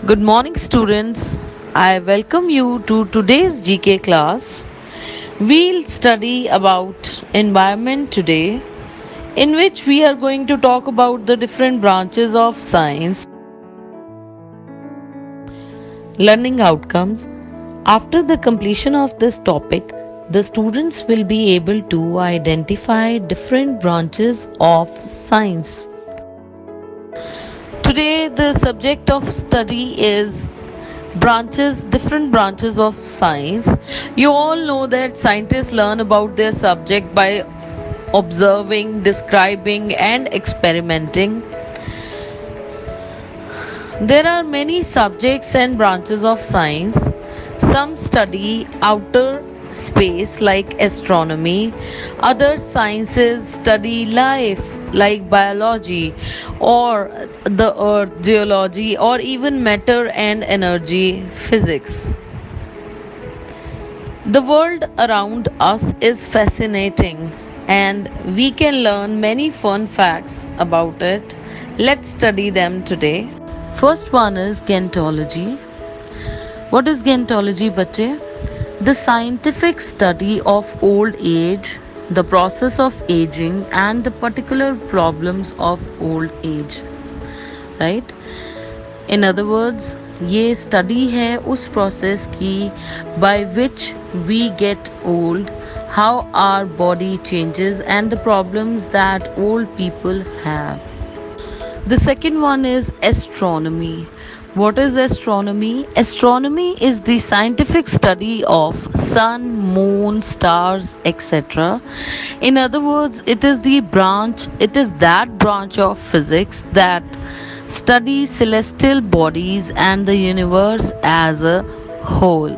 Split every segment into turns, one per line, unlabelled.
Good morning, students. I welcome you to today's GK class. We'll study about environment today, in which we are going to talk about the different branches of science, learning outcomes. After the completion of this topic, the students will be able to identify different branches of science. Today, the subject of study is different branches of science. You all know that scientists learn about their subject by observing, describing, and experimenting. There are many subjects and branches of science. Some study outer space like astronomy, other sciences study life like biology or the earth, geology, or even matter and energy physics. The world around us is fascinating and we can learn many fun facts about it. Let's study them today. First one is gentology. What is gentology, bache? The scientific study of old age, the process of aging, and the particular problems of old age. Right? In other words, ये study है उस process की by which we get old, how our body changes, and the problems that old people have. The second one is astronomy. What is astronomy? Astronomy is the scientific study of sun, moon, stars, etc. In other words, it is that branch of physics that studies celestial bodies and the universe as a whole.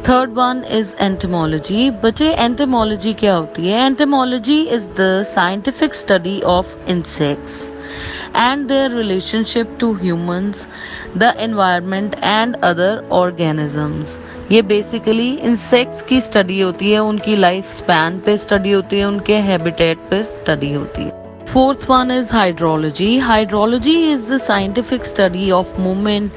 Third one is entomology. बच्चे entomology क्या होती है? Entomology is the scientific study of insects and their relationship to humans, the environment and other organisms. ये basically insects की study होती है, उनकी life span पे study होती है, उनके habitat पे study होती है. Fourth one is hydrology. Hydrology is the scientific study of movement,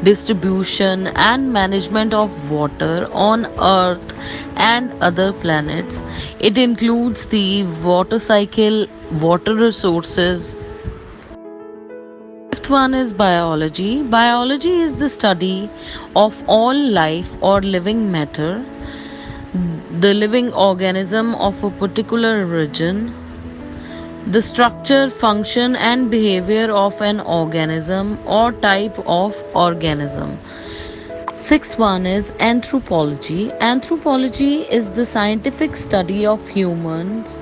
distribution and management of water on Earth and other planets. It includes the water cycle, water resources. Fifth one is biology. Biology is the study of all life or living matter, the living organism of a particular region, the structure, function, and behavior of an organism or type of organism. Sixth one is anthropology. Anthropology is the scientific study of humans,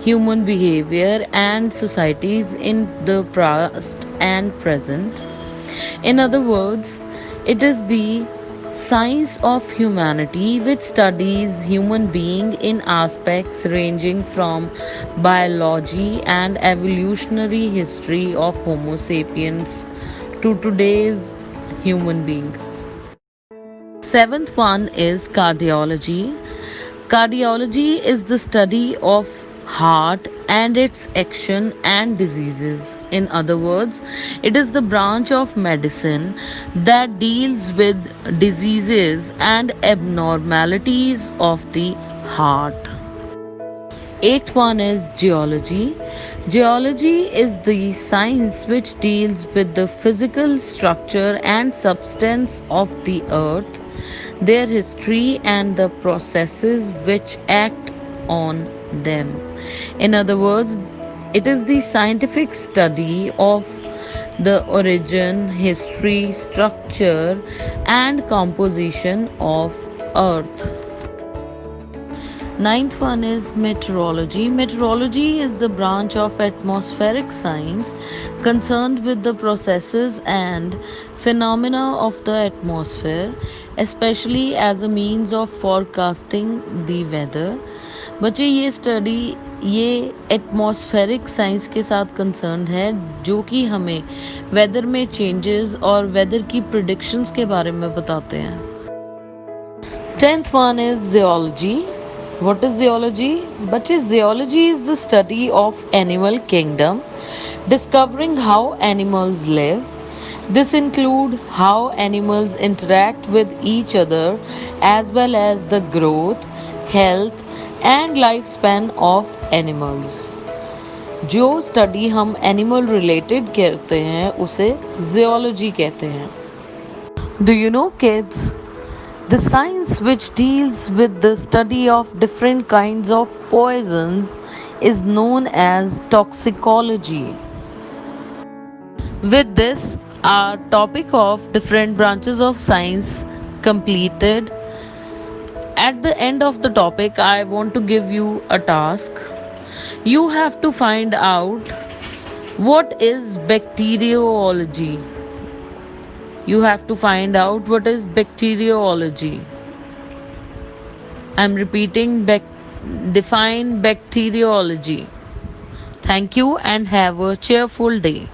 human behavior, and societies in the past and present. In other words, it is the science of humanity which studies human being in aspects ranging from biology and evolutionary history of Homo sapiens to today's human being. Seventh one is cardiology. Cardiology is the study of heart and its action and diseases. In other words, it is the branch of medicine that deals with diseases and abnormalities of the heart. Eighth one is geology. Geology is the science which deals with the physical structure and substance of the earth, their history, and the processes which act on them. In other words, it is the scientific study of the origin, history, structure, and composition of earth. Ninth one is meteorology. Meteorology is the branch of atmospheric science concerned with the processes and phenomena of the atmosphere, especially as a means of forecasting the weather. बच्चे ये study ये atmospheric science के साथ concern है जो कि हमें weather में चेंजेस और वेदर की प्रिडिक्शंस के बारे में बताते हैं. 10th one is zoology. What is zoology? बच्चे zoology is the study of animal kingdom, discovering how animals live This include how animals interact with each other as well as the growth, health and lifespan of animals. जो study हम animal related करते हैं उसे geology कहते हैं. Do you know, kids? The science which deals with the study of different kinds of poisons is known as toxicology. With this, our topic of different branches of science completed. At the end of the topic, I want to give you a task. You have to find out what is bacteriology. You have to find out what is bacteriology. I'm repeating, define bacteriology. Thank you and have a cheerful day.